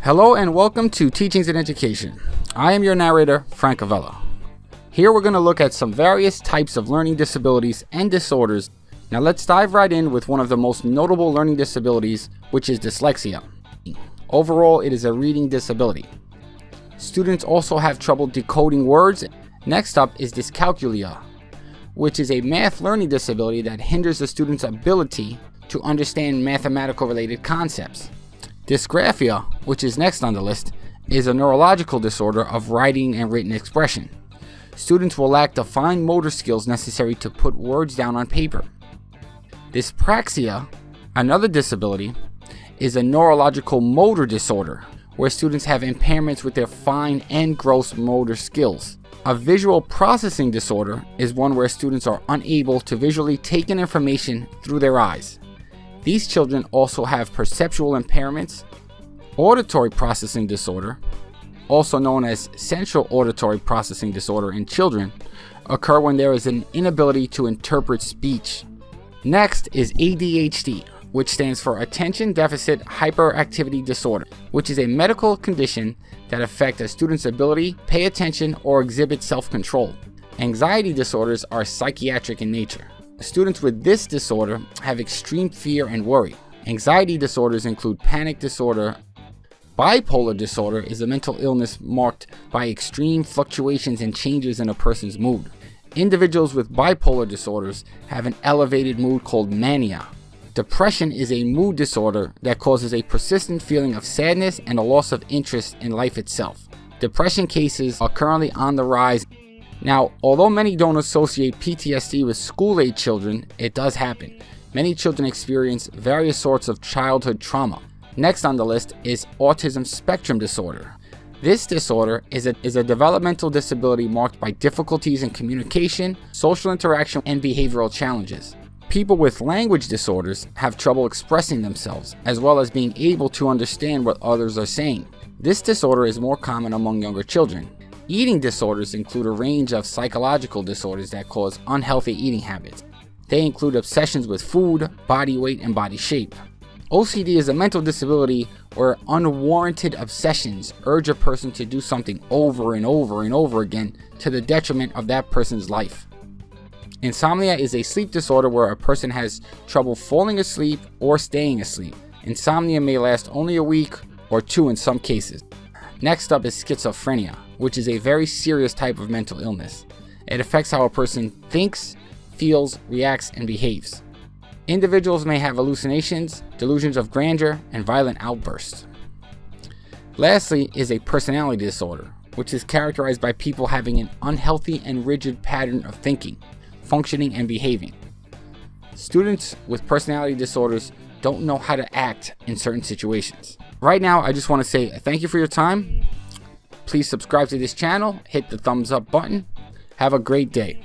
Hello and welcome to Teachings in Education. I am your narrator, Frank Avella. Here we're going to look at some various types of learning disabilities and disorders. Now let's dive right in with one of the most notable learning disabilities, which is dyslexia. Overall, it is a reading disability. Students also have trouble decoding words. Next up is dyscalculia, which is a math learning disability that hinders the student's ability to understand mathematical related concepts. Dysgraphia, which is next on the list, is a neurological disorder of writing and written expression. Students will lack the fine motor skills necessary to put words down on paper. Dyspraxia, another disability, is a neurological motor disorder where students have impairments with their fine and gross motor skills. A visual processing disorder is one where students are unable to visually take in information through their eyes. These children also have perceptual impairments. Auditory processing disorder, also known as central auditory processing disorder in children, occur when there is an inability to interpret speech. Next is Adhd, which stands for Attention Deficit Hyperactivity Disorder, which is a medical condition that affects a student's ability to pay attention or exhibit self-control. Anxiety disorders are psychiatric in nature. Students with this disorder have extreme fear and worry. Anxiety disorders include panic disorder. Bipolar disorder is a mental illness marked by extreme fluctuations and changes in a person's mood. Individuals with bipolar disorders have an elevated mood called mania. Depression is a mood disorder that causes a persistent feeling of sadness and a loss of interest in life itself. Depression cases are currently on the rise. Now, although many don't associate PTSD with school-age children, it does happen. Many children experience various sorts of childhood trauma. Next on the list is autism spectrum disorder. This disorder is a developmental disability marked by difficulties in communication, social interaction, and behavioral challenges. People with language disorders have trouble expressing themselves, as well as being able to understand what others are saying. This disorder is more common among younger children. Eating disorders include a range of psychological disorders that cause unhealthy eating habits. They include obsessions with food, body weight, and body shape. OCD is a mental disability where unwarranted obsessions urge a person to do something over and over and over again to the detriment of that person's life. Insomnia is a sleep disorder where a person has trouble falling asleep or staying asleep. Insomnia may last only a week or two in some cases. Next up is schizophrenia, which is a very serious type of mental illness. It affects how a person thinks, feels, reacts, and behaves. Individuals may have hallucinations, delusions of grandeur, and violent outbursts. Lastly is a personality disorder, which is characterized by people having an unhealthy and rigid pattern of thinking, functioning, and behaving. Students with personality disorders don't know how to act in certain situations. Right now, I just want to say thank you for your time. Please subscribe to this channel, hit the thumbs up button. Have a great day.